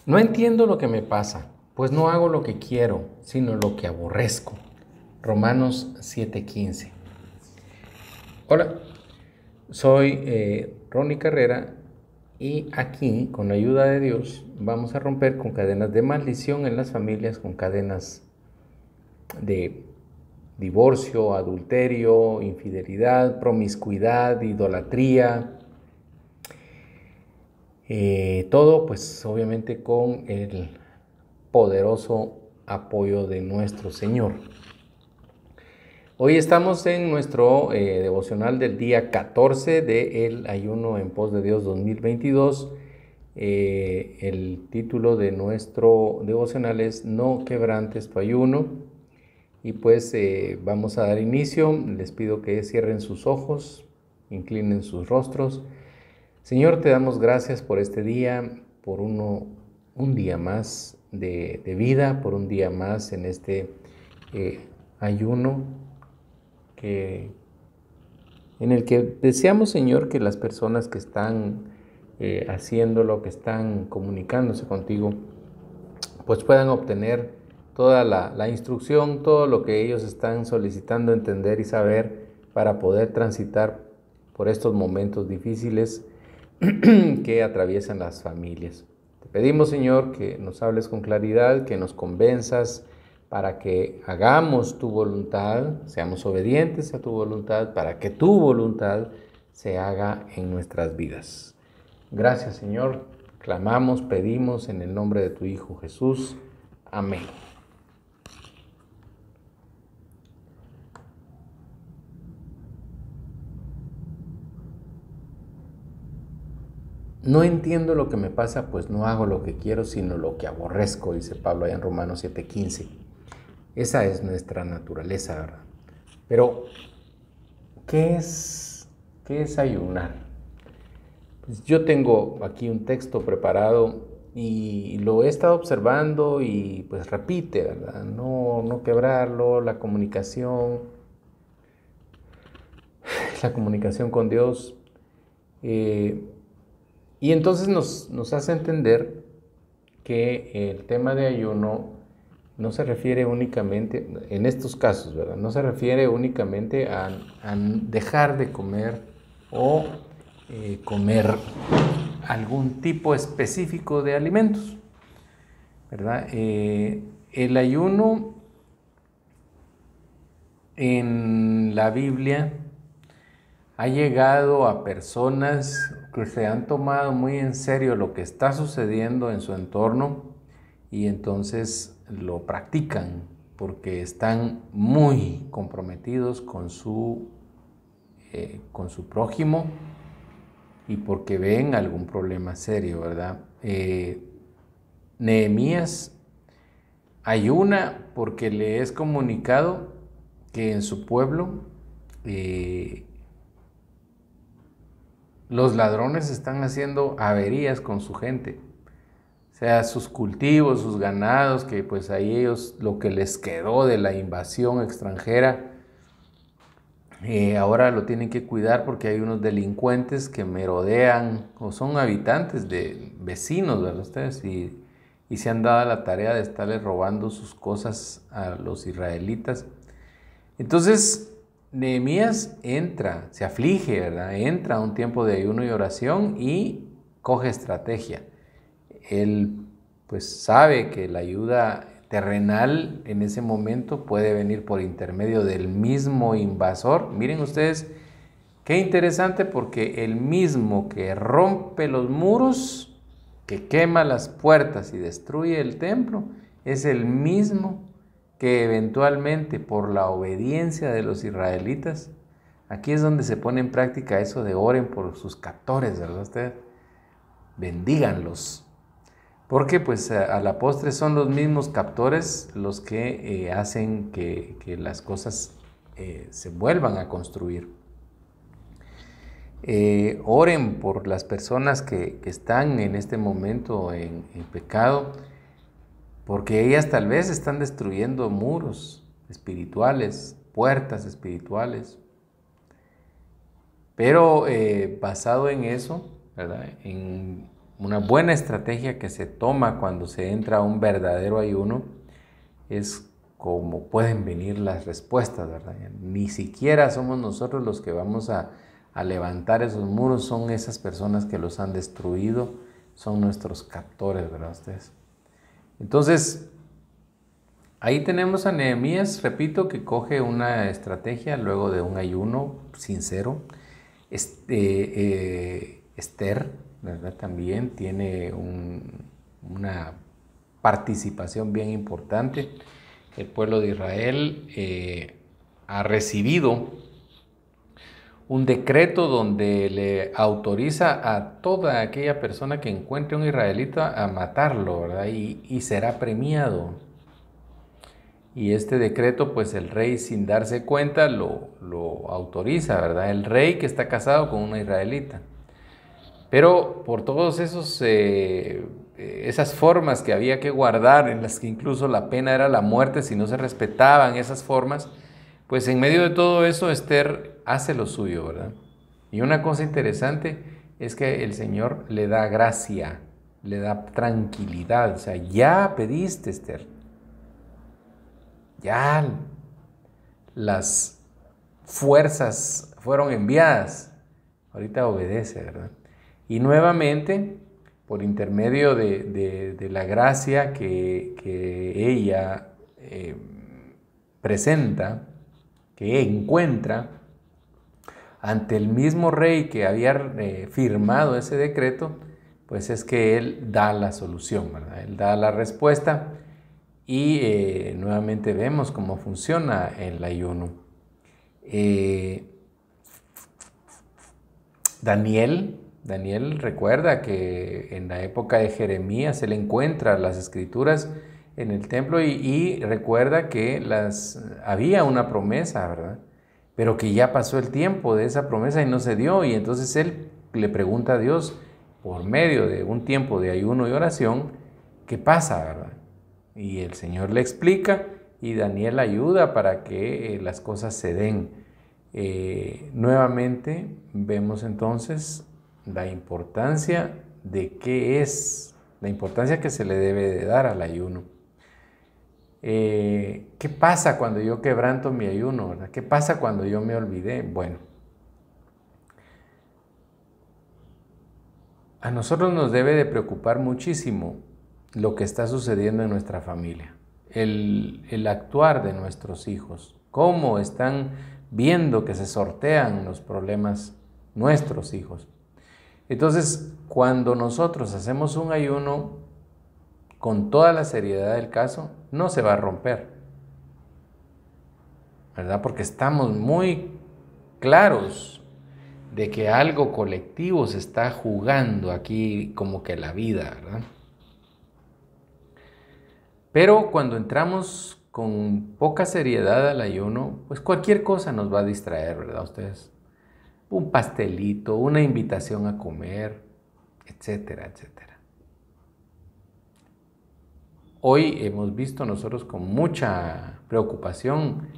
No entiendo lo que me pasa, pues no hago lo que quiero, sino lo que aborrezco. Romanos 7:15. Hola, soy Ronnie Carrera y aquí, con la ayuda de Dios, vamos a romper con cadenas de maldición en las familias, con cadenas de divorcio, adulterio, infidelidad, promiscuidad, idolatría, todo pues obviamente con el poderoso apoyo de nuestro Señor. Hoy estamos en nuestro devocional del día 14 del Ayuno en Pos de Dios 2022. El título de nuestro devocional es No quebrantes tu ayuno. Y pues vamos a dar inicio. Les pido que cierren sus ojos, inclinen sus rostros. Señor, te damos gracias por este día, por un día más de vida, por un día más en este ayuno en el que deseamos, Señor, que las personas que están haciéndolo, que están comunicándose contigo, pues puedan obtener toda la instrucción, todo lo que ellos están solicitando entender y saber para poder transitar por estos momentos difíciles que atraviesan las familias. Te pedimos, Señor, que nos hables con claridad, que nos convenzas para que hagamos tu voluntad, seamos obedientes a tu voluntad, para que tu voluntad se haga en nuestras vidas. Gracias, Señor. Clamamos, pedimos en el nombre de tu Hijo Jesús. Amén. No entiendo lo que me pasa, pues no hago lo que quiero, sino lo que aborrezco, dice Pablo allá en Romanos 7:15. Esa es nuestra naturaleza, ¿verdad? Pero, ¿qué es ayunar? Pues yo tengo aquí un texto preparado y lo he estado observando y pues repite, ¿verdad? No quebrarlo, la comunicación con Dios. eh, y entonces nos hace entender que el tema de ayuno no se refiere únicamente, en estos casos, ¿verdad? No se refiere únicamente a dejar de comer o comer algún tipo específico de alimentos, ¿verdad? El ayuno en la Biblia ha llegado a personas que se han tomado muy en serio lo que está sucediendo en su entorno y entonces lo practican porque están muy comprometidos con su prójimo y porque ven algún problema serio, ¿verdad? Nehemías ayuna porque le es comunicado que en su pueblo los ladrones están haciendo averías con su gente. O sea, sus cultivos, sus ganados, que pues ahí ellos lo que les quedó de la invasión extranjera, ahora lo tienen que cuidar porque hay unos delincuentes que merodean o son habitantes de vecinos, ¿verdad ustedes? Y se han dado la tarea de estarles robando sus cosas a los israelitas. Entonces, Nehemías entra, se aflige, ¿verdad? Entra a un tiempo de ayuno y oración y coge estrategia. Él pues sabe que la ayuda terrenal en ese momento puede venir por intermedio del mismo invasor. Miren ustedes, qué interesante porque el mismo que rompe los muros, que quema las puertas y destruye el templo, es el mismo que eventualmente por la obediencia de los israelitas, aquí es donde se pone en práctica eso de oren por sus captores, ¿verdad ustedes? Bendíganlos. Porque pues a la postre son los mismos captores los que hacen que las cosas se vuelvan a construir. Oren por las personas que están en este momento en pecado, porque ellas tal vez están destruyendo muros espirituales, puertas espirituales. Pero basado en eso, ¿verdad? una buena estrategia que se toma cuando se entra a un verdadero ayuno es cómo pueden venir las respuestas, ¿verdad? Ni siquiera somos nosotros los que vamos a levantar esos muros, son esas personas que los han destruido, son nuestros captores, ¿verdad ustedes? Entonces, ahí tenemos a Nehemías, repito, que coge una estrategia luego de un ayuno sincero. Esther, ¿verdad? También tiene una participación bien importante. El pueblo de Israel ha recibido un decreto donde le autoriza a toda aquella persona que encuentre un israelita a matarlo, ¿verdad? Y será premiado. Y este decreto, pues el rey sin darse cuenta lo autoriza, ¿verdad? El rey que está casado con una israelita. Pero por todos esas formas que había que guardar, en las que incluso la pena era la muerte si no se respetaban esas formas, pues en medio de todo eso Esther hace lo suyo, ¿verdad? Y una cosa interesante es que el Señor le da gracia, le da tranquilidad. O sea, ya pediste, Esther, ya las fuerzas fueron enviadas, ahorita obedece, ¿verdad? Y nuevamente, por intermedio de la gracia que ella presenta, que encuentra ante el mismo rey que había firmado ese decreto, pues es que él da la solución, ¿verdad? Él da la respuesta y nuevamente vemos cómo funciona el ayuno. Daniel recuerda que en la época de Jeremías él encuentra las escrituras en el templo y recuerda que había una promesa, ¿verdad? Pero que ya pasó el tiempo de esa promesa y no se dio, y entonces él le pregunta a Dios por medio de un tiempo de ayuno y oración, ¿qué pasa, verdad? Y el Señor le explica y Daniel ayuda para que las cosas se den. Nuevamente vemos entonces la importancia de qué es, la importancia que se le debe de dar al ayuno. ¿Qué pasa cuando yo quebranto mi ayuno, verdad? ¿Qué pasa cuando yo me olvidé? Bueno, a nosotros nos debe de preocupar muchísimo lo que está sucediendo en nuestra familia, el actuar de nuestros hijos, cómo están viendo que se sortean los problemas nuestros hijos. Entonces, cuando nosotros hacemos un ayuno con toda la seriedad del caso, no se va a romper, ¿verdad? Porque estamos muy claros de que algo colectivo se está jugando aquí como que la vida, ¿verdad? Pero cuando entramos con poca seriedad al ayuno, pues cualquier cosa nos va a distraer, ¿verdad ustedes? Un pastelito, una invitación a comer, etcétera, etcétera. Hoy hemos visto nosotros con mucha preocupación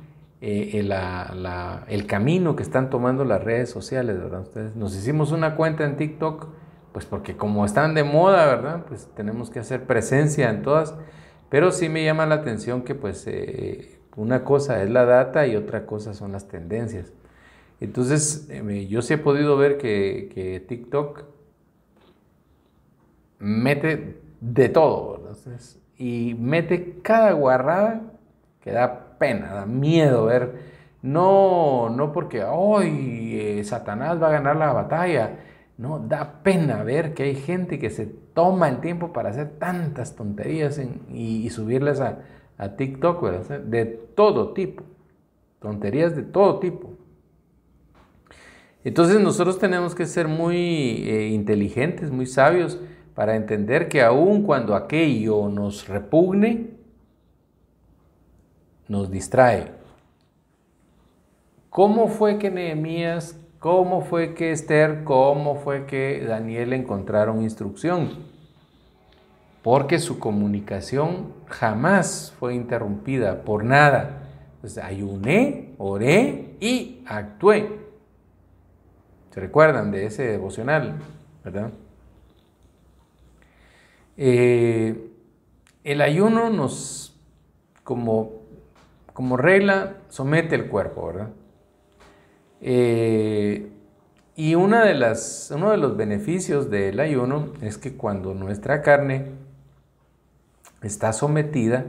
el camino que están tomando las redes sociales, ¿verdad? Ustedes, nos hicimos una cuenta en TikTok, pues porque como están de moda, ¿verdad? Pues tenemos que hacer presencia en todas, pero sí me llama la atención que pues una cosa es la data y otra cosa son las tendencias. Entonces, yo sí he podido ver que TikTok mete de todo, ¿verdad? Entonces, y mete cada guarrada que da pena, da miedo ver. No porque hoy Satanás va a ganar la batalla. No, da pena ver que hay gente que se toma el tiempo para hacer tantas tonterías y subirlas a TikTok, ¿verdad? De todo tipo, tonterías de todo tipo. Entonces nosotros tenemos que ser muy inteligentes, muy sabios, para entender que aun cuando aquello nos repugne, nos distrae. ¿Cómo fue que Nehemías, cómo fue que Esther, cómo fue que Daniel encontraron instrucción? Porque su comunicación jamás fue interrumpida por nada. Entonces ayuné, oré y actué. ¿Se recuerdan de ese devocional, verdad? Eh, el ayuno nos, como regla, somete el cuerpo, ¿verdad? Y uno de los beneficios del ayuno es que cuando nuestra carne está sometida,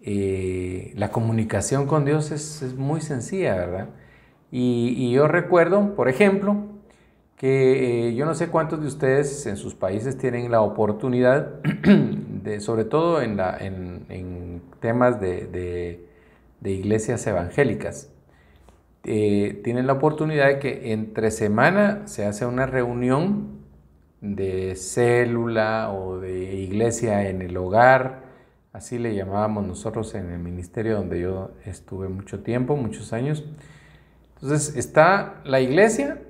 la comunicación con Dios es muy sencilla, ¿verdad? Y yo recuerdo, por ejemplo, que yo no sé cuántos de ustedes en sus países tienen la oportunidad, sobre todo en temas de iglesias evangélicas, tienen la oportunidad de que entre semana se hace una reunión de célula o de iglesia en el hogar, así le llamábamos nosotros en el ministerio donde yo estuve mucho tiempo, muchos años. Entonces está la iglesia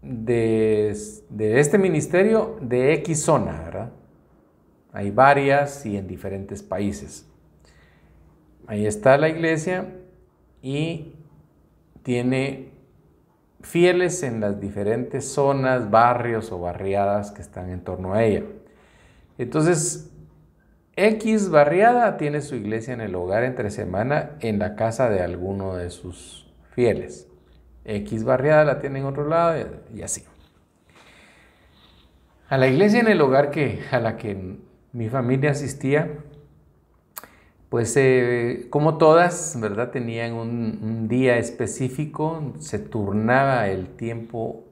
de este ministerio de X zona, ¿verdad? Hay varias y en diferentes países. Ahí está la iglesia y tiene fieles en las diferentes zonas, barrios o barriadas que están en torno a ella. Entonces, X barriada tiene su iglesia en el hogar entre semana en la casa de alguno de sus fieles. X barriada la tiene en otro lado y así. A la iglesia en el hogar a la que mi familia asistía, pues como todas, ¿verdad? Tenían un día específico, se turnaba el tiempo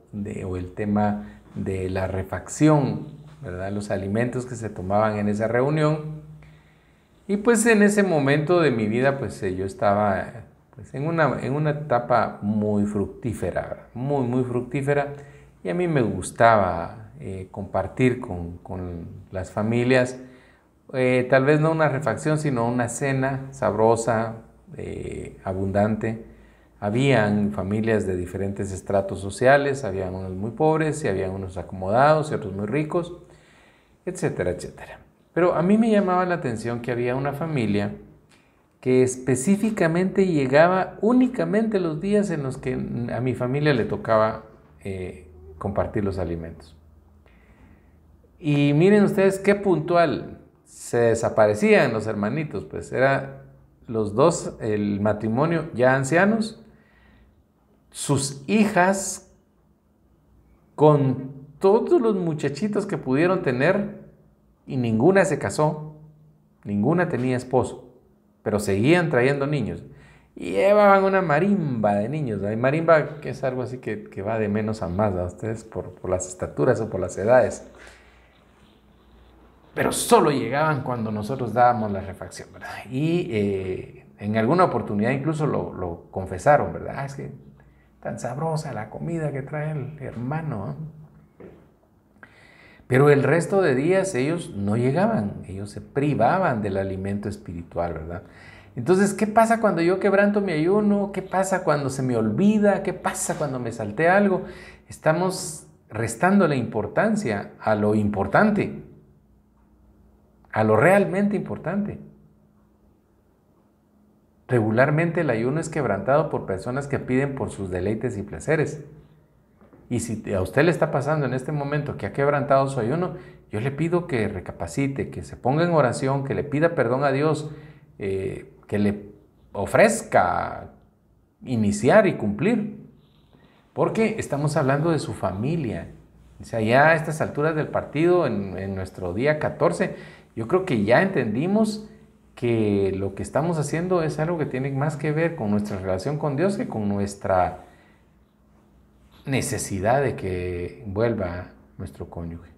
o el tema de la refacción, ¿verdad? Los alimentos que se tomaban en esa reunión. Y pues en ese momento de mi vida, pues yo estaba pues, en una etapa muy fructífera, ¿verdad? Muy fructífera. Y a mí me gustaba compartir con las familias. Tal vez no una refacción, sino una cena sabrosa, abundante. Habían familias de diferentes estratos sociales, habían unos muy pobres y habían unos acomodados y otros muy ricos, etcétera, etcétera. Pero a mí me llamaba la atención que había una familia que específicamente llegaba únicamente los días en los que a mi familia le tocaba compartir los alimentos. Y miren ustedes qué puntual. Se desaparecían los hermanitos, pues eran los dos, el matrimonio ya ancianos, sus hijas con todos los muchachitos que pudieron tener y ninguna se casó, ninguna tenía esposo, pero seguían trayendo niños y llevaban una marimba de niños. Hay marimba que es algo así que va de menos a más a ustedes por las estaturas o por las edades. Pero solo llegaban cuando nosotros dábamos la refacción, ¿verdad? Y en alguna oportunidad incluso lo confesaron, ¿verdad? Es que tan sabrosa la comida que trae el hermano, ¿eh? Pero el resto de días ellos no llegaban, ellos se privaban del alimento espiritual, ¿verdad? Entonces, ¿qué pasa cuando yo quebranto mi ayuno? ¿Qué pasa cuando se me olvida? ¿Qué pasa cuando me salté algo? Estamos restando la importancia a lo importante, a lo realmente importante. Regularmente el ayuno es quebrantado por personas que piden por sus deleites y placeres. Y si a usted le está pasando en este momento que ha quebrantado su ayuno, yo le pido que recapacite, que se ponga en oración, que le pida perdón a Dios, que le ofrezca iniciar y cumplir. Porque estamos hablando de su familia. O sea, ya a estas alturas del partido, en nuestro día 14, yo creo que ya entendimos que lo que estamos haciendo es algo que tiene más que ver con nuestra relación con Dios que con nuestra necesidad de que vuelva nuestro cónyuge.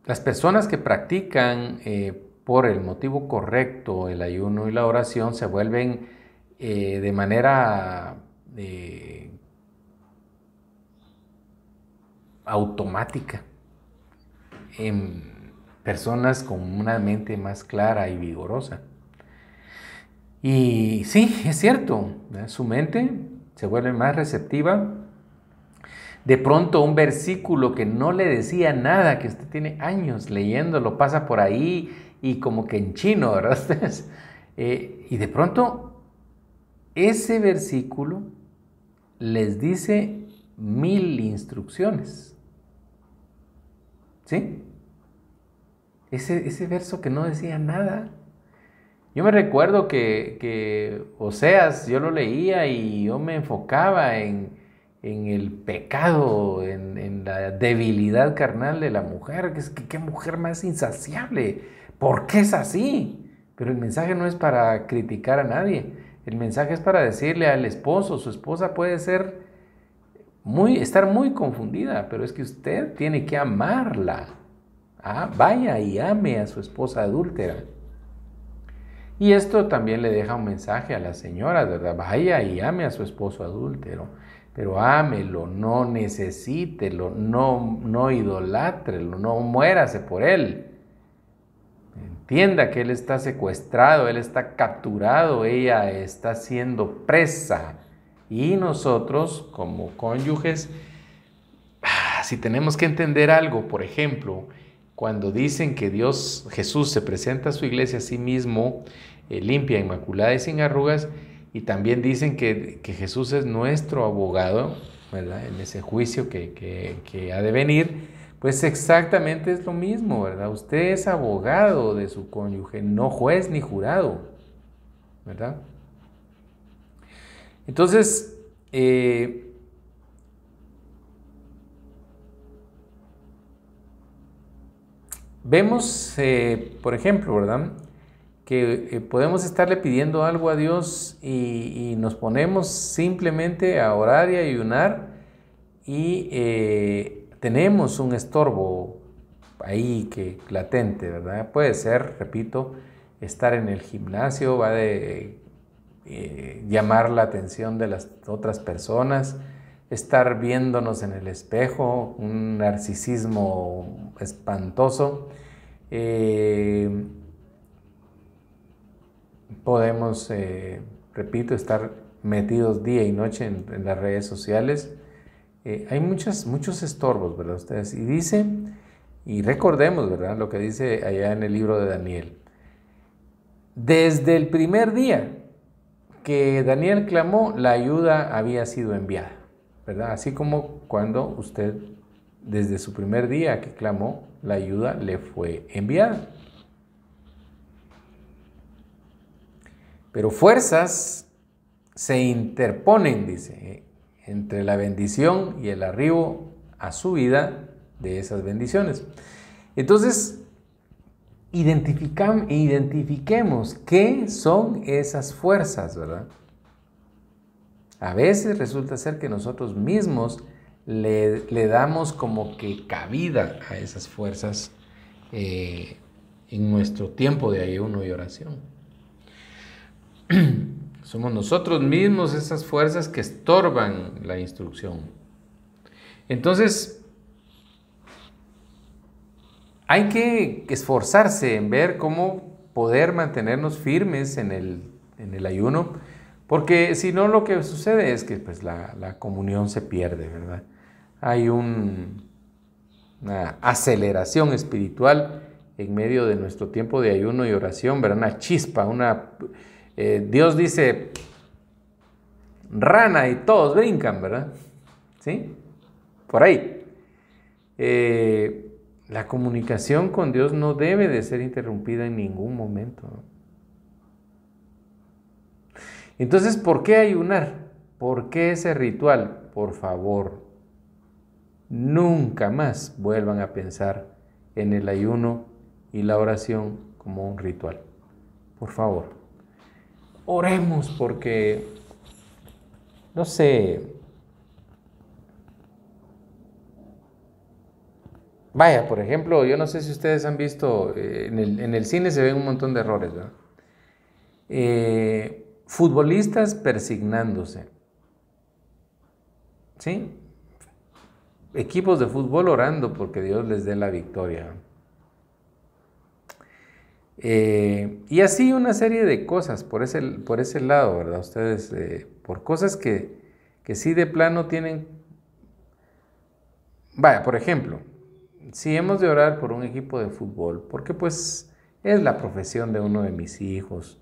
Las personas que practican por el motivo correcto el ayuno y la oración se vuelven de manera automática en personas con una mente más clara y vigorosa. Y sí, es cierto, su mente se vuelve más receptiva. De pronto un versículo que no le decía nada, que usted tiene años leyéndolo, pasa por ahí y como que en chino, ¿verdad? Y de pronto ese versículo les dice 1000 instrucciones. ¿Sí? Ese verso que no decía nada. Yo me recuerdo que Oseas, yo lo leía y yo me enfocaba en el pecado, en la debilidad carnal de la mujer, que es que qué mujer más insaciable, ¿por qué es así? Pero el mensaje no es para criticar a nadie, el mensaje es para decirle al esposo, su esposa puede ser estar muy confundida, pero es que usted tiene que amarla. Vaya y ame a su esposa adúltera. Y esto también le deja un mensaje a las señoras, ¿verdad? Vaya y ame a su esposo adúltero, pero ámelo, no necesítelo, no idolátrenlo, no muérase por él. Entienda que él está secuestrado, él está capturado, ella está siendo presa. Y nosotros, como cónyuges, si tenemos que entender algo, por ejemplo, cuando dicen que Jesús se presenta a su iglesia a sí mismo, limpia, inmaculada y sin arrugas, y también dicen que Jesús es nuestro abogado, ¿verdad? En ese juicio que ha de venir, pues exactamente es lo mismo, ¿verdad? Usted es abogado de su cónyuge, no juez ni jurado, ¿verdad? Entonces, vemos, por ejemplo, ¿verdad? Que podemos estarle pidiendo algo a Dios y nos ponemos simplemente a orar y a ayunar y tenemos un estorbo ahí que latente, ¿verdad? Puede ser, repito, estar en el gimnasio, va de llamar la atención de las otras personas, estar viéndonos en el espejo, un narcisismo espantoso. Podemos, repito, estar metidos día y noche en las redes sociales. Hay muchos estorbos, ¿verdad? Ustedes, y dice, y recordemos, ¿verdad? Lo que dice allá en el libro de Daniel. Desde el primer día que Daniel clamó, la ayuda había sido enviada, ¿verdad? Así como cuando usted, desde su primer día que clamó, la ayuda le fue enviada. Pero fuerzas se interponen, dice, entre la bendición y el arribo a su vida de esas bendiciones. Entonces, identifiquemos qué son esas fuerzas, ¿verdad? A veces resulta ser que nosotros mismos le damos como que cabida a esas fuerzas en nuestro tiempo de ayuno y oración. Somos nosotros mismos esas fuerzas que estorban la instrucción. Entonces, hay que esforzarse en ver cómo poder mantenernos firmes en el ayuno, porque si no lo que sucede es que pues, la comunión se pierde, ¿verdad? Hay una aceleración espiritual en medio de nuestro tiempo de ayuno y oración, ¿verdad? Una chispa, Dios dice, rana y todos brincan, ¿verdad? ¿Sí? Por ahí. La comunicación con Dios no debe de ser interrumpida en ningún momento, ¿no? Entonces, ¿por qué ayunar? ¿Por qué ese ritual? Por favor, nunca más vuelvan a pensar en el ayuno y la oración como un ritual. Por favor. Oremos porque, no sé, vaya, por ejemplo, yo no sé si ustedes han visto, en el cine se ven un montón de errores, ¿verdad? Futbolistas persignándose, ¿sí? Equipos de fútbol orando porque Dios les dé la victoria. Y así una serie de cosas por ese lado, ¿verdad? Ustedes, por cosas que sí de plano tienen... Vaya, por ejemplo, si hemos de orar por un equipo de fútbol, porque pues es la profesión de uno de mis hijos,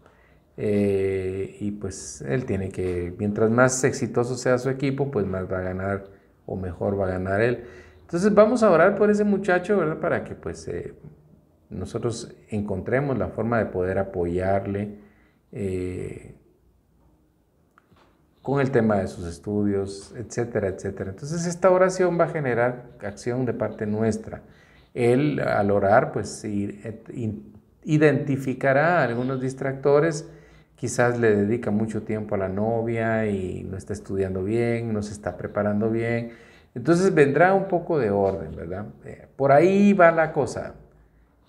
y pues él tiene que, mientras más exitoso sea su equipo, pues más va a ganar o mejor va a ganar él. Entonces vamos a orar por ese muchacho, ¿verdad? Para que pues nosotros encontremos la forma de poder apoyarle con el tema de sus estudios, etcétera, etcétera. Entonces esta oración va a generar acción de parte nuestra. Él al orar pues identificará algunos distractores, quizás le dedica mucho tiempo a la novia y no está estudiando bien, no se está preparando bien. Entonces vendrá un poco de orden, ¿verdad? Por ahí va la cosa.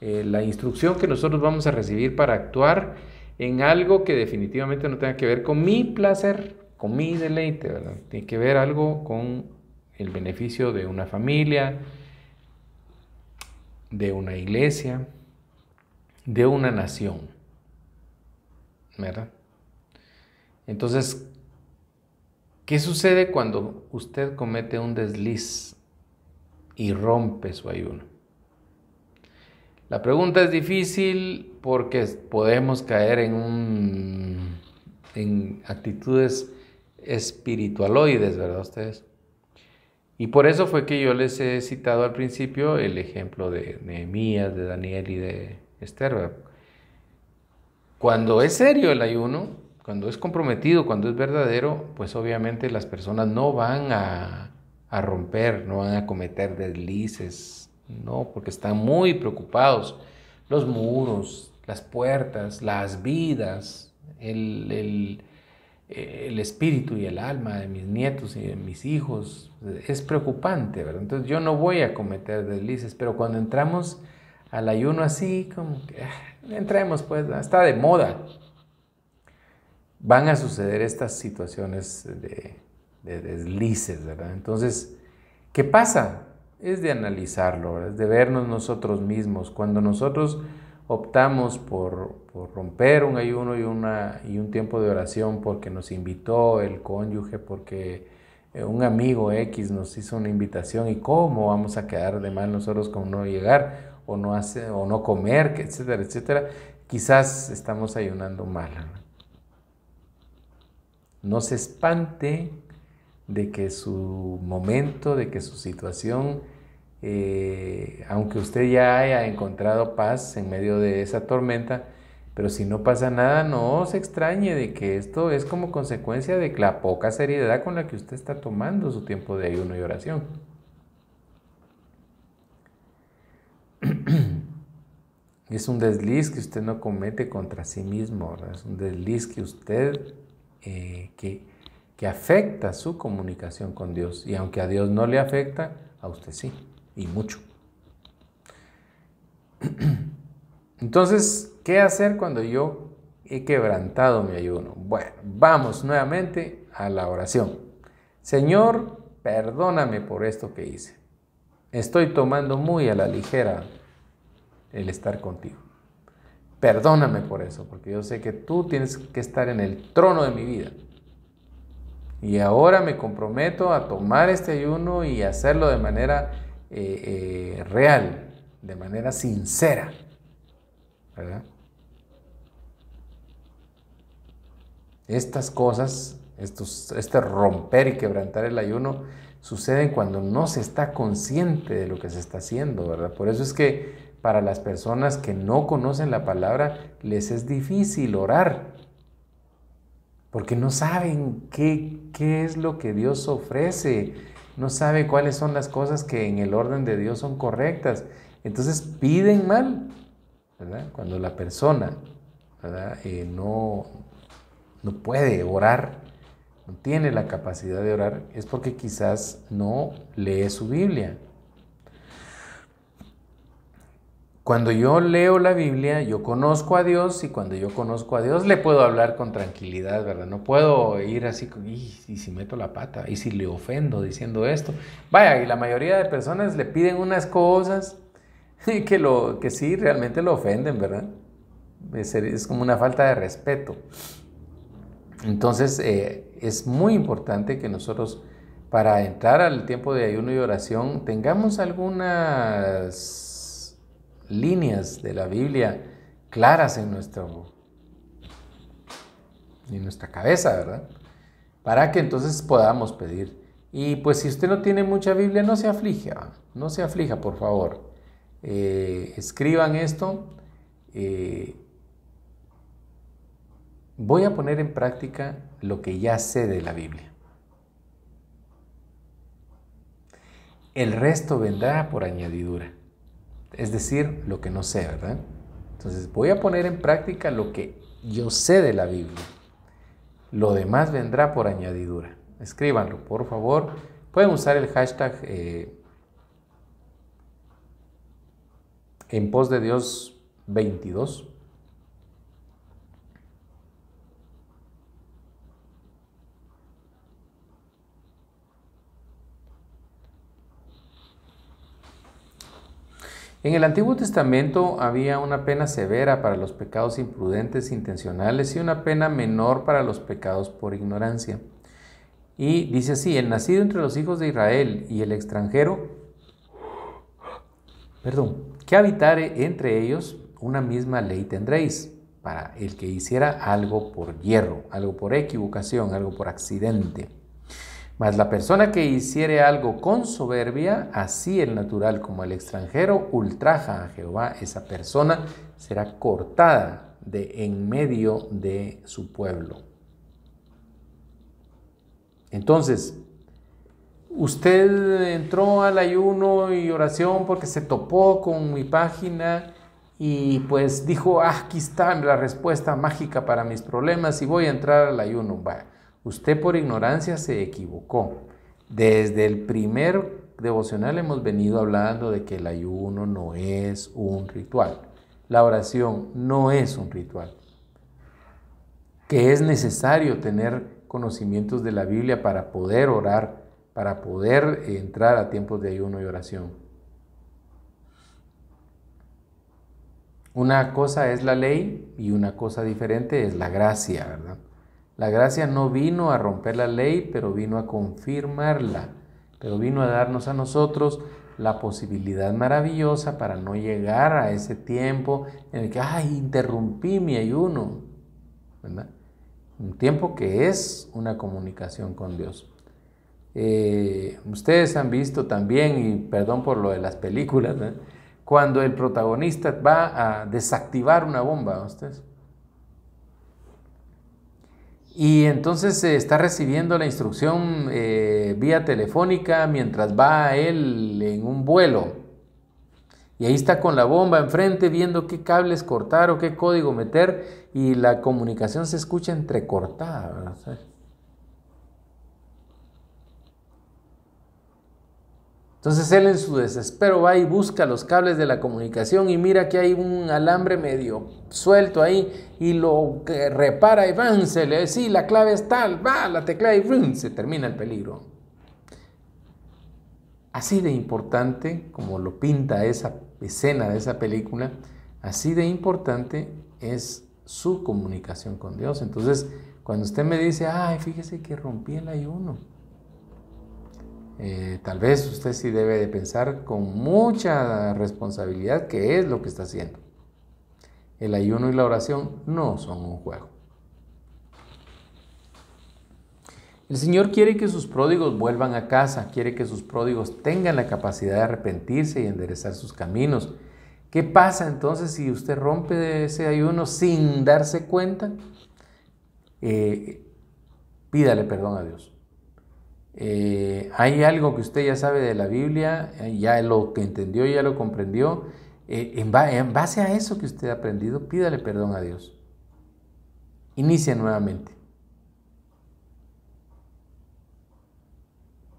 La instrucción que nosotros vamos a recibir para actuar en algo que definitivamente no tenga que ver con mi placer, con mi deleite, ¿verdad? Tiene que ver algo con el beneficio de una familia, de una iglesia, de una nación, ¿verdad? Entonces, ¿qué sucede cuando usted comete un desliz y rompe su ayuno? La pregunta es difícil porque podemos caer en actitudes espiritualoides, ¿verdad ustedes? Y por eso fue que yo les he citado al principio el ejemplo de Nehemías, de Daniel y de Esther, ¿verdad? Cuando es serio el ayuno, cuando es comprometido, cuando es verdadero, pues obviamente las personas no van a romper, no van a cometer deslices, no, porque están muy preocupados. Los muros, las puertas, las vidas, el espíritu y el alma de mis nietos y de mis hijos, es preocupante, ¿verdad? Entonces yo no voy a cometer deslices, pero cuando entramos al ayuno así, como que entremos pues, está de moda, van a suceder estas situaciones de deslices, ¿verdad? Entonces, ¿qué pasa? Es de analizarlo, ¿verdad? Es de vernos nosotros mismos. Cuando nosotros optamos por romper un ayuno y un tiempo de oración porque nos invitó el cónyuge, porque un amigo X nos hizo una invitación, y cómo vamos a quedar de mal nosotros con no llegar o no comer, etcétera, etcétera, quizás estamos ayunando mal. No se espante de que su momento, de que su situación, aunque usted ya haya encontrado paz en medio de esa tormenta, pero si no pasa nada, no se extrañe de que esto es como consecuencia de la poca seriedad con la que usted está tomando su tiempo de ayuno y oración. Es un desliz que usted no comete contra sí mismo, ¿verdad? Es un desliz que usted, que afecta su comunicación con Dios. Y aunque a Dios no le afecta, a usted sí, y mucho. Entonces, ¿qué hacer cuando yo he quebrantado mi ayuno? Bueno, vamos nuevamente a la oración. Señor, perdóname por esto que hice. Estoy tomando muy a la ligera el estar contigo. Perdóname por eso, porque yo sé que tú tienes que estar en el trono de mi vida. Y ahora me comprometo a tomar este ayuno y hacerlo de manera real, de manera sincera, ¿verdad? Estas cosas, este romper y quebrantar el ayuno, suceden cuando no se está consciente de lo que se está haciendo, ¿verdad? Por eso es que para las personas que no conocen la palabra, les es difícil orar, porque no saben qué es lo que Dios ofrece, no saben cuáles son las cosas que en el orden de Dios son correctas. Entonces piden mal, ¿verdad? Cuando la persona, ¿verdad? No puede orar, no tiene la capacidad de orar, es porque quizás no lee su Biblia. Cuando yo leo la Biblia, yo conozco a Dios, y cuando yo conozco a Dios le puedo hablar con tranquilidad, ¿verdad? No puedo ir así, y si meto la pata, y si le ofendo diciendo esto. Vaya, y la mayoría de personas le piden unas cosas que sí, realmente lo ofenden, ¿verdad? Es como una falta de respeto. Entonces, es muy importante que nosotros, para entrar al tiempo de ayuno y oración, tengamos algunas líneas de la Biblia claras en nuestra cabeza, ¿verdad? Para que entonces podamos pedir. Y pues si usted no tiene mucha Biblia, no se aflija, no se aflija, por favor. Escriban esto. Voy a poner en práctica lo que ya sé de la Biblia. El resto vendrá por añadidura. Es decir, lo que no sé, ¿verdad? Entonces voy a poner en práctica lo que yo sé de la Biblia. Lo demás vendrá por añadidura. Escríbanlo, por favor. Pueden usar el hashtag en pos de Dios 22. En el Antiguo Testamento había una pena severa para los pecados imprudentes intencionales y una pena menor para los pecados por ignorancia. Y dice así: el nacido entre los hijos de Israel y el extranjero, que habitare entre ellos, una misma ley tendréis, para el que hiciera algo por yerro, algo por equivocación, algo por accidente. Mas la persona que hiciere algo con soberbia, así el natural como el extranjero, ultraja a Jehová, esa persona será cortada de en medio de su pueblo. Entonces, usted entró al ayuno y oración porque se topó con mi página y pues dijo, aquí está la respuesta mágica para mis problemas y voy a entrar al ayuno. Usted por ignorancia se equivocó. Desde el primer devocional hemos venido hablando de que el ayuno no es un ritual. La oración no es un ritual. Que es necesario tener conocimientos de la Biblia para poder orar, para poder entrar a tiempos de ayuno y oración. Una cosa es la ley y una cosa diferente es la gracia, ¿verdad? La gracia no vino a romper la ley, pero vino a confirmarla, pero vino a darnos a nosotros la posibilidad maravillosa para no llegar a ese tiempo en el que, interrumpí mi ayuno, ¿verdad? Un tiempo que es una comunicación con Dios. Ustedes han visto también, y perdón por lo de las películas, ¿verdad?, cuando el protagonista va a desactivar una bomba, ¿ustedes? Y entonces está recibiendo la instrucción vía telefónica mientras va él en un vuelo. Y ahí está con la bomba enfrente viendo qué cables cortar o qué código meter y la comunicación se escucha entrecortada, ¿verdad? Entonces él en su desespero va y busca los cables de la comunicación y mira que hay un alambre medio suelto ahí y lo repara y sí, la clave es tal, la tecla y se termina el peligro. Así de importante como lo pinta esa escena de esa película, así de importante es su comunicación con Dios. Entonces cuando usted me dice, fíjese que rompí el ayuno, tal vez usted sí debe de pensar con mucha responsabilidad qué es lo que está haciendo. El ayuno y la oración no son un juego. El Señor quiere que sus pródigos vuelvan a casa, quiere que sus pródigos tengan la capacidad de arrepentirse y enderezar sus caminos. ¿Qué pasa entonces si usted rompe ese ayuno sin darse cuenta? Pídale perdón a Dios. Hay algo que usted ya sabe de la Biblia, ya lo que entendió, ya lo comprendió. En base a eso que usted ha aprendido, pídale perdón a Dios. Inicie nuevamente.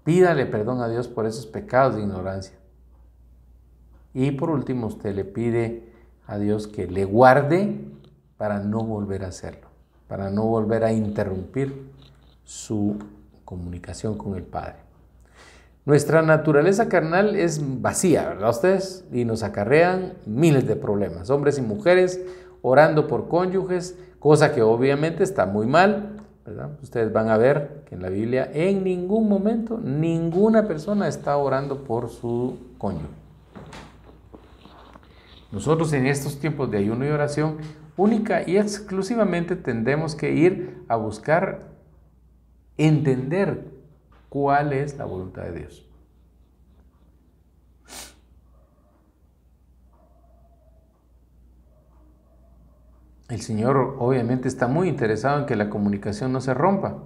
Pídale perdón a Dios por esos pecados de ignorancia. Y por último, usted le pide a Dios que le guarde para no volver a hacerlo, para no volver a interrumpir su comunicación con el Padre. Nuestra naturaleza carnal es vacía, ¿verdad ustedes? Y nos acarrean miles de problemas. Hombres y mujeres orando por cónyuges, cosa que obviamente está muy mal, ¿verdad? Ustedes van a ver que en la Biblia en ningún momento ninguna persona está orando por su cónyuge. Nosotros en estos tiempos de ayuno y oración, única y exclusivamente tendremos que ir a buscar entender ¿Cuál es la voluntad de Dios? El Señor obviamente está muy interesado en que la comunicación no se rompa.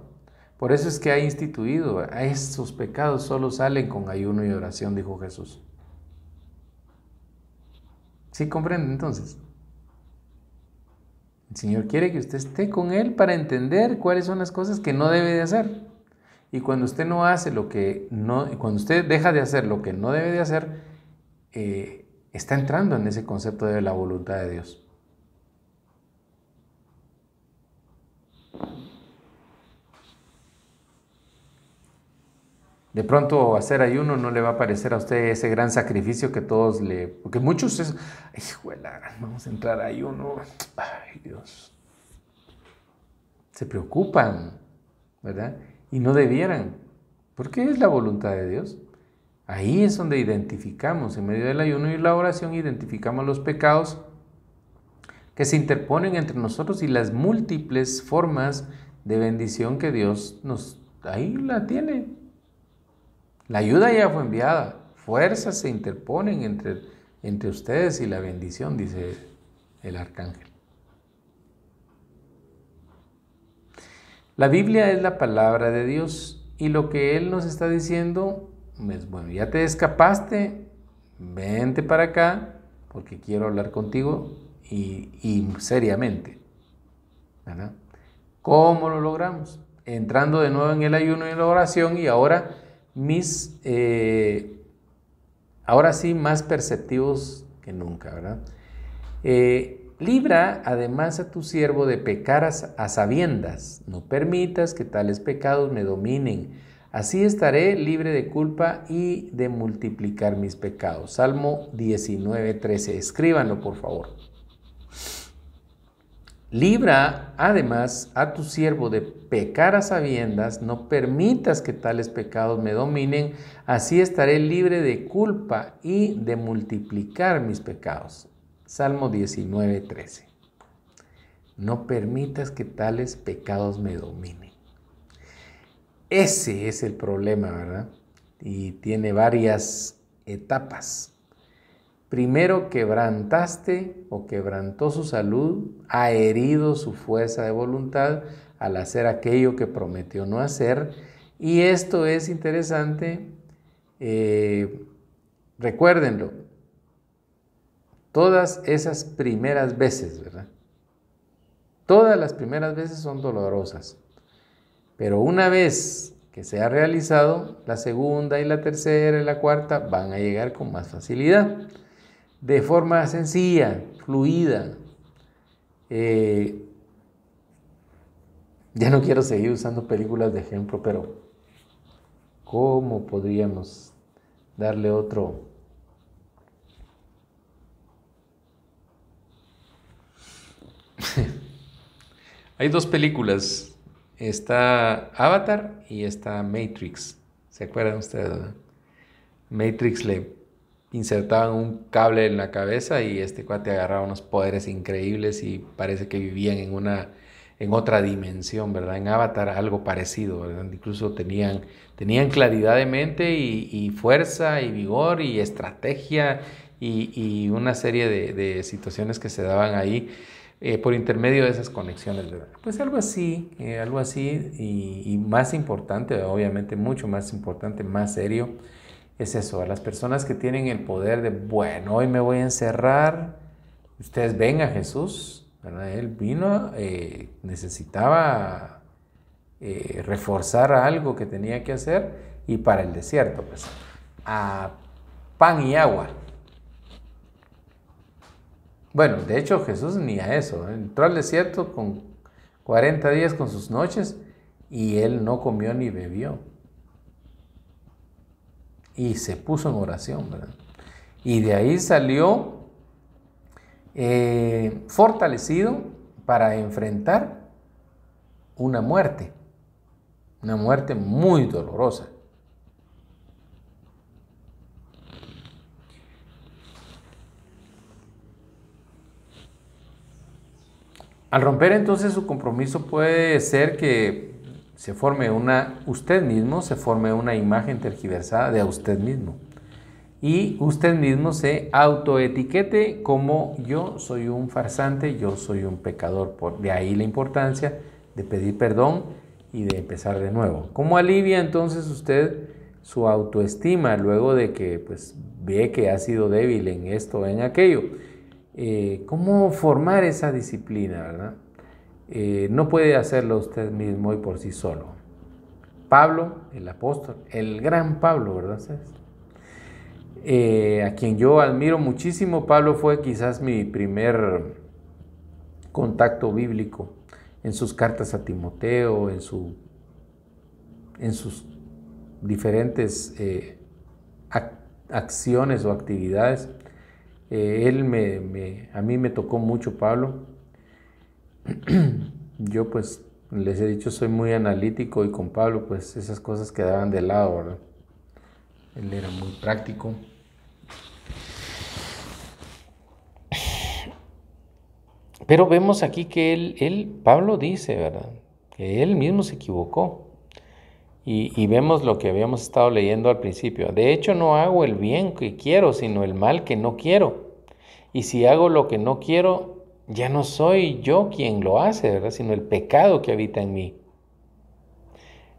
Por eso es que ha instituido, a esos pecados solo salen con ayuno y oración, dijo Jesús. ¿Sí comprende entonces? El Señor quiere que usted esté con Él para entender cuáles son las cosas que no debe de hacer. Y cuando usted no hace lo que no, cuando usted deja de hacer lo que no debe de hacer, está entrando en ese concepto de la voluntad de Dios. De pronto hacer ayuno no le va a parecer a usted ese gran sacrificio que todos le... Porque muchos es... ¡Hijuela! Vamos a entrar a ayuno. ¡Ay, Dios! Se preocupan, ¿verdad? Y no debieran. Porque es la voluntad de Dios. Ahí es donde identificamos, en medio del ayuno y la oración, identificamos los pecados que se interponen entre nosotros y las múltiples formas de bendición que Dios nos... Ahí la tiene. La ayuda ya fue enviada. Fuerzas se interponen entre ustedes y la bendición, dice el arcángel. La Biblia es la palabra de Dios y lo que Él nos está diciendo es, bueno, ya te escapaste, vente para acá porque quiero hablar contigo y seriamente, ¿verdad? ¿Cómo lo logramos? Entrando de nuevo en el ayuno y la oración y ahora ahora sí más perceptivos que nunca, ¿verdad? Libra además a tu siervo de pecar a sabiendas, no permitas que tales pecados me dominen, así estaré libre de culpa y de multiplicar mis pecados. Salmo 19:13, escríbanlo por favor. Libra además a tu siervo de pecar a sabiendas, no permitas que tales pecados me dominen, así estaré libre de culpa y de multiplicar mis pecados. Salmo 19:13. No permitas que tales pecados me dominen. Ese es el problema, ¿verdad? Y tiene varias etapas. Primero quebrantaste o quebrantó su salud, ha herido su fuerza de voluntad al hacer aquello que prometió no hacer. Y esto es interesante, recuérdenlo, todas esas primeras veces, ¿verdad? Todas las primeras veces son dolorosas, pero una vez que se ha realizado, la segunda y la tercera y la cuarta van a llegar con más facilidad. De forma sencilla, fluida. Ya no quiero seguir usando películas de ejemplo, pero ¿cómo podríamos darle otro? Hay dos películas, está Avatar y está Matrix. ¿Se acuerdan ustedes, verdad? Matrix le insertaban un cable en la cabeza y este cuate agarraba unos poderes increíbles y parece que vivían en otra dimensión, ¿verdad? En Avatar algo parecido, ¿verdad? Incluso tenían claridad de mente y fuerza y vigor y estrategia y una serie de situaciones que se daban ahí por intermedio de esas conexiones, ¿verdad? Pues algo así y más importante, obviamente mucho más importante, más serio, es eso, a las personas que tienen el poder de, bueno, hoy me voy a encerrar. Ustedes ven a Jesús, ¿verdad? Él vino, necesitaba reforzar algo que tenía que hacer y para el desierto, pues, a pan y agua. Bueno, de hecho Jesús ni a eso, entró al desierto con 40 días con sus noches y él no comió ni bebió. Y se puso en oración, ¿verdad? Y de ahí salió fortalecido para enfrentar una muerte muy dolorosa. Al romper entonces su compromiso puede ser que usted mismo se forme una imagen tergiversada de a usted mismo. Y usted mismo se autoetiquete como yo soy un farsante, yo soy un pecador. De ahí la importancia de pedir perdón y de empezar de nuevo. ¿Cómo alivia entonces usted su autoestima luego de que pues, ve que ha sido débil en esto o en aquello? ¿Cómo formar esa disciplina, verdad? No puede hacerlo usted mismo y por sí solo. Pablo, el apóstol, el gran Pablo, ¿verdad? A quien yo admiro muchísimo, Pablo fue quizás mi primer contacto bíblico en sus cartas a Timoteo, en sus diferentes acciones o actividades. A mí me tocó mucho Pablo. Yo pues les he dicho, soy muy analítico y con Pablo pues esas cosas quedaban de lado, ¿verdad? Él era muy práctico. Pero vemos aquí que Pablo dice, ¿verdad? Que él mismo se equivocó. Y vemos lo que habíamos estado leyendo al principio. De hecho, no hago el bien que quiero, sino el mal que no quiero. Y si hago lo que no quiero, ya no soy yo quien lo hace, ¿verdad? Sino el pecado que habita en mí.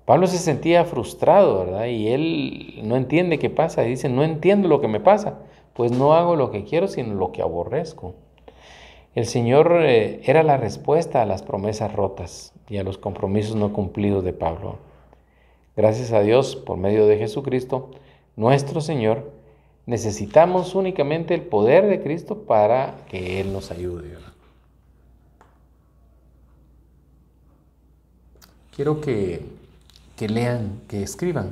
Pablo se sentía frustrado, ¿verdad? Y él no entiende qué pasa. Y dice, no entiendo lo que me pasa. Pues no hago lo que quiero, sino lo que aborrezco. El Señor era la respuesta a las promesas rotas y a los compromisos no cumplidos de Pablo. Gracias a Dios, por medio de Jesucristo, nuestro Señor, necesitamos únicamente el poder de Cristo para que Él nos ayude, ¿verdad? Quiero que lean, que escriban.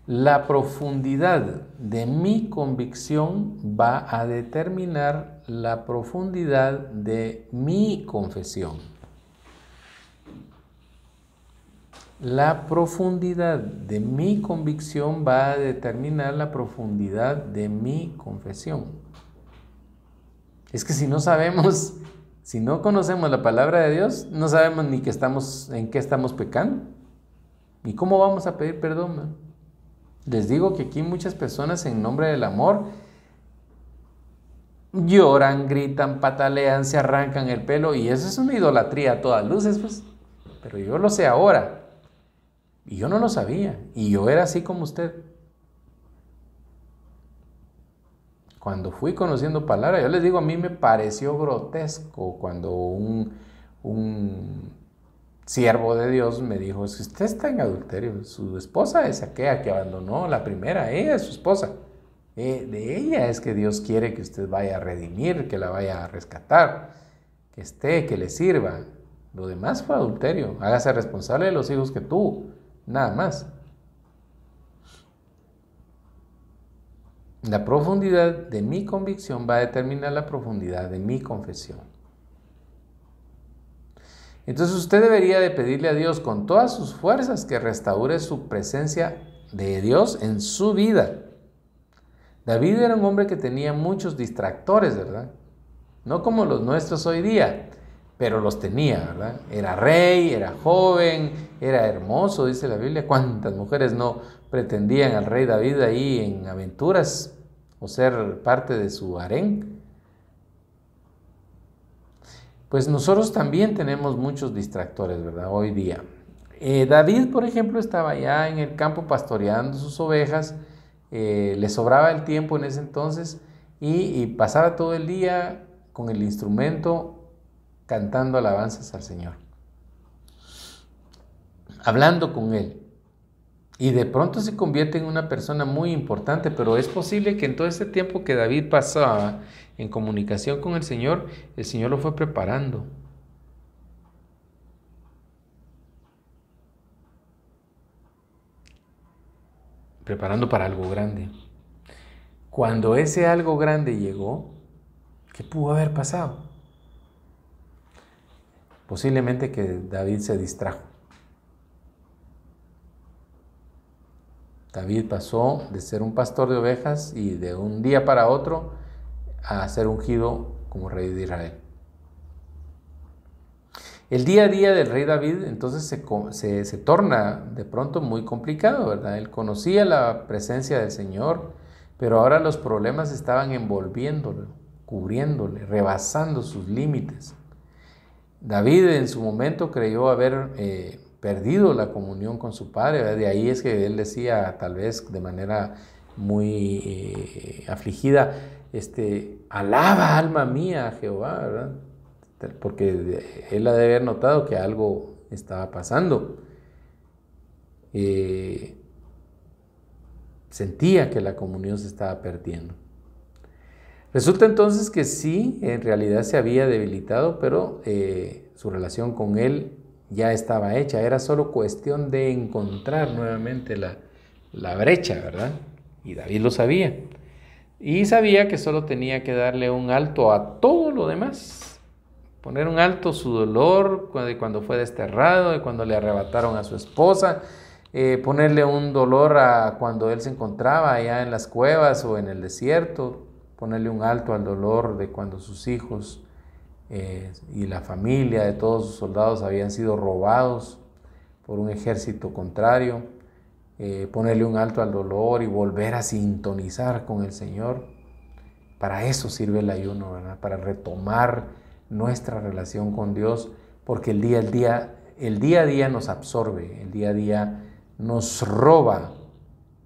La profundidad de mi convicción va a determinar la profundidad de mi confesión. La profundidad de mi convicción va a determinar la profundidad de mi confesión. Es que si no sabemos, si no conocemos la palabra de Dios, no sabemos ni en qué estamos pecando. ¿Y cómo vamos a pedir perdón, man? Les digo que aquí muchas personas en nombre del amor lloran, gritan, patalean, se arrancan el pelo y eso es una idolatría a todas luces, pues. Pero yo lo sé ahora y yo no lo sabía y yo era así como usted. Cuando fui conociendo palabra, yo les digo, a mí me pareció grotesco cuando un siervo de Dios me dijo, si usted está en adulterio, su esposa es aquella que abandonó la primera, ella es su esposa. De ella es que Dios quiere que usted vaya a redimir, que la vaya a rescatar, que le sirva. Lo demás fue adulterio. Hágase responsable de los hijos que tuvo, nada más. La profundidad de mi convicción va a determinar la profundidad de mi confesión. Entonces usted debería de pedirle a Dios con todas sus fuerzas que restaure su presencia de Dios en su vida. David era un hombre que tenía muchos distractores, ¿verdad? No como los nuestros hoy día, pero los tenía, ¿verdad? Era rey, era joven, era hermoso, dice la Biblia. ¿Cuántas mujeres no pretendían al rey David ahí en aventuras o ser parte de su harén? Pues nosotros también tenemos muchos distractores, ¿verdad? Hoy día. David, por ejemplo, estaba ya en el campo pastoreando sus ovejas, le sobraba el tiempo en ese entonces y pasaba todo el día con el instrumento cantando alabanzas al Señor, hablando con Él. Y de pronto se convierte en una persona muy importante, pero es posible que en todo ese tiempo que David pasaba en comunicación con el Señor lo fue preparando. Preparando para algo grande. Cuando ese algo grande llegó, ¿qué pudo haber pasado? Posiblemente que David se distrajo. David pasó de ser un pastor de ovejas y de un día para otro a ser ungido como rey de Israel. El día a día del rey David entonces se torna de pronto muy complicado, ¿verdad? Él conocía la presencia del Señor, pero ahora los problemas estaban envolviéndolo, cubriéndole, rebasando sus límites. David en su momento creyó haber perdido la comunión con su padre, ¿verdad? De ahí es que él decía, tal vez de manera muy afligida, alaba alma mía a Jehová, ¿verdad? Porque él ha de haber notado que algo estaba pasando. Sentía que la comunión se estaba perdiendo. Resulta entonces que sí, en realidad se había debilitado, pero su relación con él ya estaba hecha. Era solo cuestión de encontrar nuevamente la brecha, ¿verdad? Y David lo sabía. Y sabía que solo tenía que darle un alto a todo lo demás. Poner un alto a su dolor de cuando fue desterrado, de cuando le arrebataron a su esposa. Ponerle un dolor a cuando él se encontraba allá en las cuevas o en el desierto. Ponerle un alto al dolor de cuando sus hijos y la familia de todos sus soldados habían sido robados por un ejército contrario. Ponerle un alto al dolor y volver a sintonizar con el Señor. Para eso sirve el ayuno, ¿verdad? Para retomar nuestra relación con Dios, porque el día a día nos absorbe, el día a día nos roba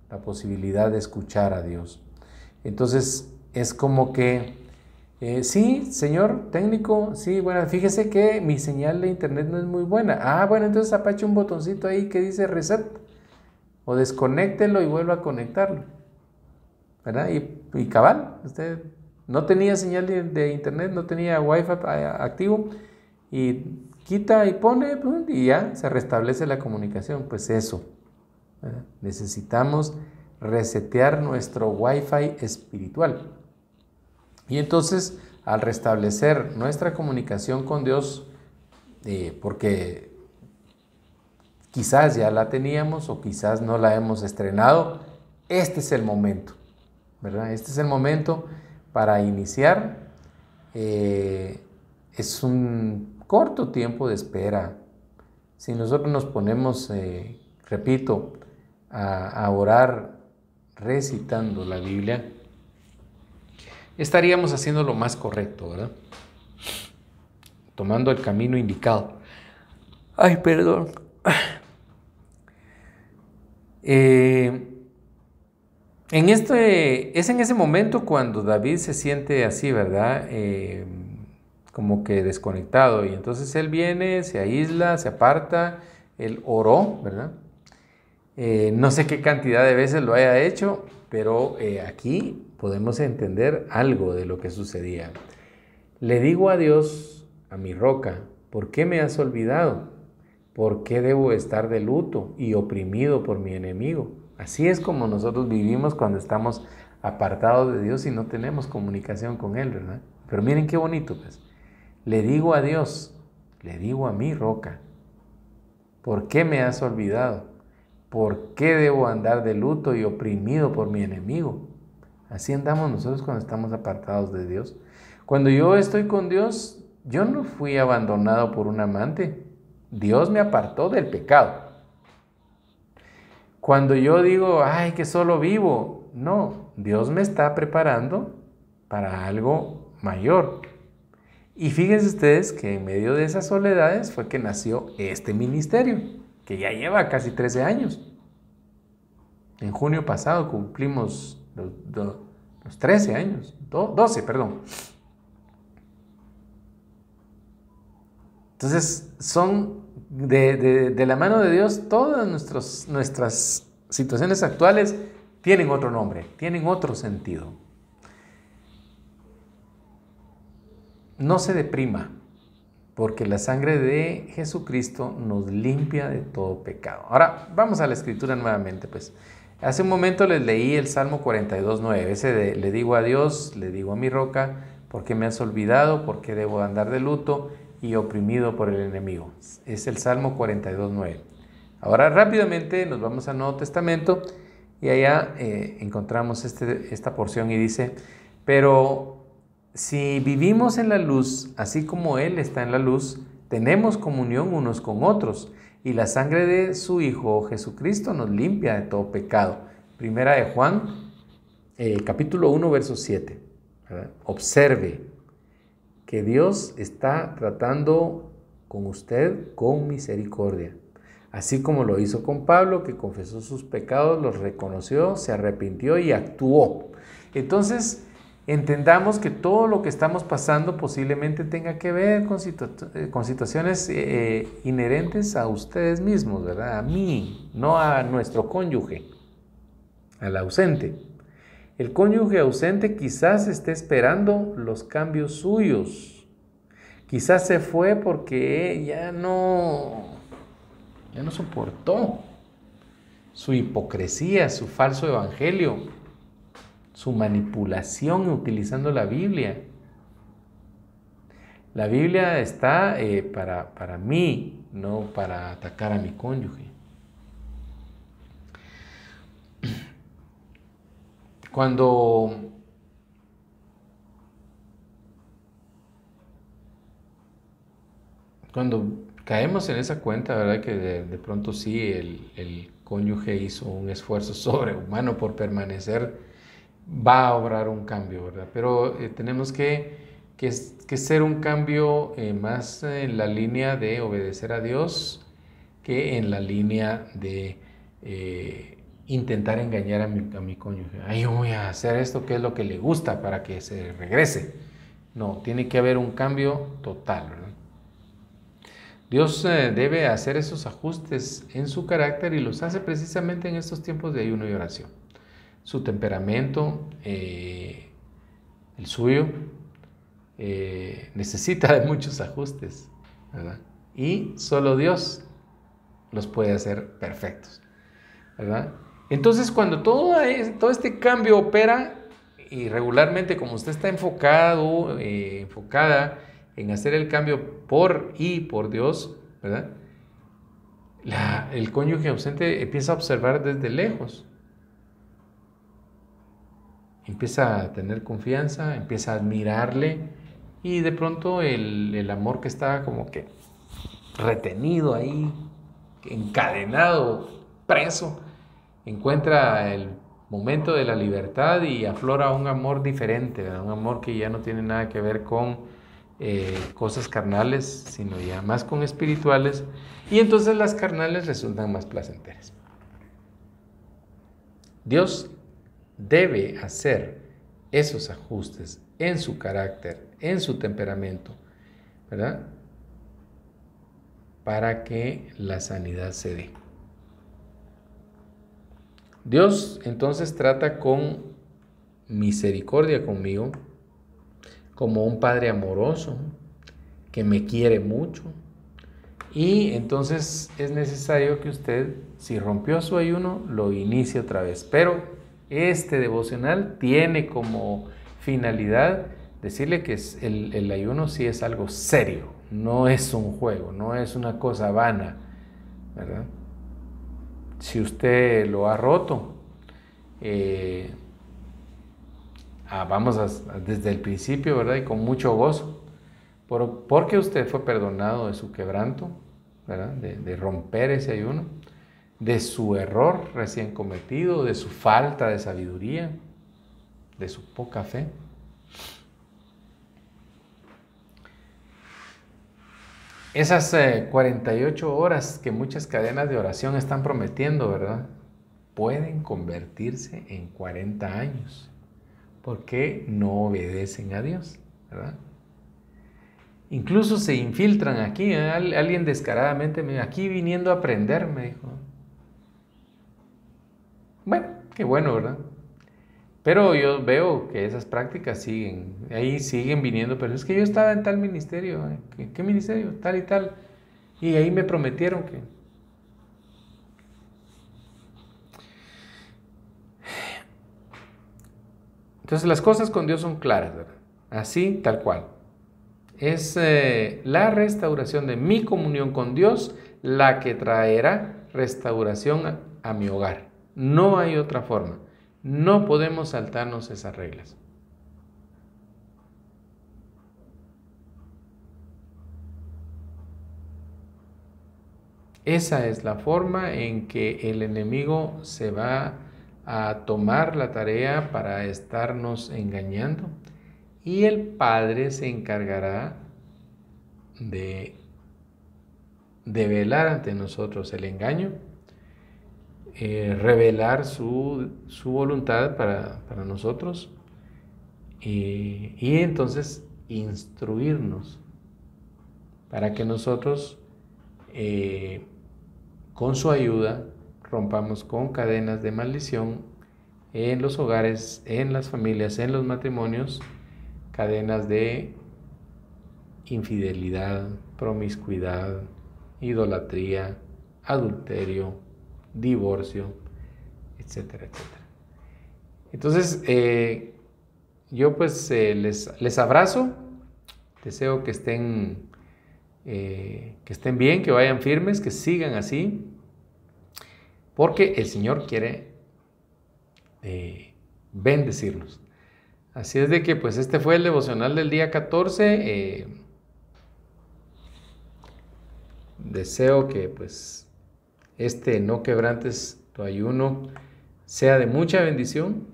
la posibilidad de escuchar a Dios. Entonces es como que, sí, señor técnico, sí, bueno, fíjese que mi señal de internet no es muy buena. Bueno, entonces apache un botoncito ahí que dice reset, o desconéctelo y vuelva a conectarlo, ¿verdad? Y cabal, usted no tenía señal de internet, no tenía wifi activo, y quita y pone, y ya se restablece la comunicación. Pues eso, ¿verdad? Necesitamos resetear nuestro wifi espiritual. Y entonces, al restablecer nuestra comunicación con Dios, porque quizás ya la teníamos o quizás no la hemos estrenado, este es el momento, ¿verdad? Este es el momento para iniciar. Es un corto tiempo de espera. Si nosotros nos ponemos, repito, a orar recitando la Biblia, estaríamos haciendo lo más correcto, ¿verdad? Tomando el camino indicado. Ay, perdón. Es en ese momento cuando David se siente así, ¿verdad? Como que desconectado, y entonces él viene, se aísla, se aparta, él oró, ¿verdad? No sé qué cantidad de veces lo haya hecho, pero aquí podemos entender algo de lo que sucedía. Le digo a Dios, a mi roca, ¿por qué me has olvidado? ¿Por qué debo estar de luto y oprimido por mi enemigo? Así es como nosotros vivimos cuando estamos apartados de Dios y no tenemos comunicación con Él, ¿verdad? Pero miren qué bonito, pues. Le digo a Dios, le digo a mi roca, ¿por qué me has olvidado? ¿Por qué debo andar de luto y oprimido por mi enemigo? Así andamos nosotros cuando estamos apartados de Dios. Cuando yo estoy con Dios, yo no fui abandonado por un amante. Dios me apartó del pecado. Cuando yo digo, ay, que solo vivo, no, Dios me está preparando para algo mayor. Y fíjense ustedes que en medio de esas soledades fue que nació este ministerio, que ya lleva casi 13 años. En junio pasado cumplimos los 13 años, 12, perdón. Entonces, son de la mano de Dios, todas nuestras situaciones actuales tienen otro nombre, tienen otro sentido. No se deprima, porque la sangre de Jesucristo nos limpia de todo pecado. Ahora, vamos a la escritura nuevamente, pues. Hace un momento les leí el Salmo 42:9, ese de le digo a Dios, le digo a mi roca, ¿por qué me has olvidado? ¿Por qué debo andar de luto y oprimido por el enemigo? Es el Salmo 42:9. Ahora rápidamente nos vamos al Nuevo Testamento y allá encontramos esta porción y dice, pero si vivimos en la luz, así como Él está en la luz, tenemos comunión unos con otros y la sangre de su Hijo Jesucristo nos limpia de todo pecado. Primera de Juan, capítulo 1, verso 7. ¿Verdad? Observe que Dios está tratando con usted con misericordia. Así como lo hizo con Pablo, que confesó sus pecados, los reconoció, se arrepintió y actuó. Entonces, entendamos que todo lo que estamos pasando posiblemente tenga que ver con situaciones inherentes a ustedes mismos, ¿verdad? A mí, no a nuestro cónyuge, al ausente. El cónyuge ausente quizás esté esperando los cambios suyos. Quizás se fue porque ya no soportó su hipocresía, su falso evangelio, su manipulación utilizando la Biblia. La Biblia está para mí, no para atacar a mi cónyuge. Cuando caemos en esa cuenta, ¿verdad? Que de pronto sí, el cónyuge hizo un esfuerzo sobrehumano por permanecer, va a obrar un cambio, ¿verdad? Pero tenemos que ser un cambio más en la línea de obedecer a Dios que en la línea de intentar engañar a mi cónyuge. Ay, yo voy a hacer esto que es lo que le gusta para que se regrese. No, tiene que haber un cambio total, ¿verdad? Dios debe hacer esos ajustes en su carácter y los hace precisamente en estos tiempos de ayuno y oración. Su temperamento, el suyo, necesita de muchos ajustes, ¿verdad? Y solo Dios los puede hacer perfectos, ¿verdad? Entonces, cuando todo este cambio opera, y regularmente como usted está enfocado, enfocada en hacer el cambio por Dios, ¿verdad? El cónyuge ausente empieza a observar desde lejos. Empieza a tener confianza, empieza a admirarle y de pronto el amor que estaba como que retenido ahí, encadenado, preso, encuentra el momento de la libertad y aflora un amor diferente, ¿verdad? Un amor que ya no tiene nada que ver con cosas carnales, sino ya más con espirituales, y entonces las carnales resultan más placenteras. Dios debe hacer esos ajustes en su carácter, en su temperamento, ¿verdad? Para que la sanidad se dé. Dios entonces trata con misericordia conmigo, como un padre amoroso que me quiere mucho, y entonces es necesario que usted, si rompió su ayuno, lo inicie otra vez. Pero este devocional tiene como finalidad decirle que el ayuno sí es algo serio, no es un juego, no es una cosa vana, ¿verdad? Si usted lo ha roto, vamos desde el principio, ¿verdad? Y con mucho gozo, porque usted fue perdonado de su quebranto, ¿verdad? De romper ese ayuno, de su error recién cometido, de su falta de sabiduría, de su poca fe. Esas 48 horas que muchas cadenas de oración están prometiendo, ¿verdad? Pueden convertirse en 40 años. Porque no obedecen a Dios, ¿verdad? Incluso se infiltran aquí, ¿eh? Alguien descaradamente me dijo, aquí viniendo a aprender, me dijo. Bueno, qué bueno, ¿verdad? Pero yo veo que esas prácticas siguen, ahí siguen viniendo, pero es que yo estaba en tal ministerio, ¿eh? ¿Qué ministerio? Tal y tal. Y ahí me prometieron que... Entonces las cosas con Dios son claras, ¿verdad? Así, tal cual. Es la restauración de mi comunión con Dios la que traerá restauración a mi hogar. No hay otra forma. No podemos saltarnos esas reglas. Esa es la forma en que el enemigo se va a tomar la tarea para estarnos engañando, y el Padre se encargará de develar ante nosotros el engaño, revelar su voluntad para nosotros, y entonces instruirnos para que nosotros, con su ayuda, rompamos con cadenas de maldición en los hogares, en las familias, en los matrimonios, cadenas de infidelidad, promiscuidad, idolatría, adulterio, divorcio, etcétera, etcétera. Entonces, yo pues les abrazo, deseo que estén bien, que vayan firmes, que sigan así, porque el Señor quiere bendecirnos. Así es de que pues este fue el devocional del día 14. Deseo que pues no quebrantes tu ayuno sea de mucha bendición,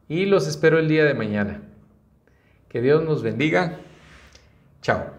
y los espero el día de mañana. Que Dios nos bendiga. Chao.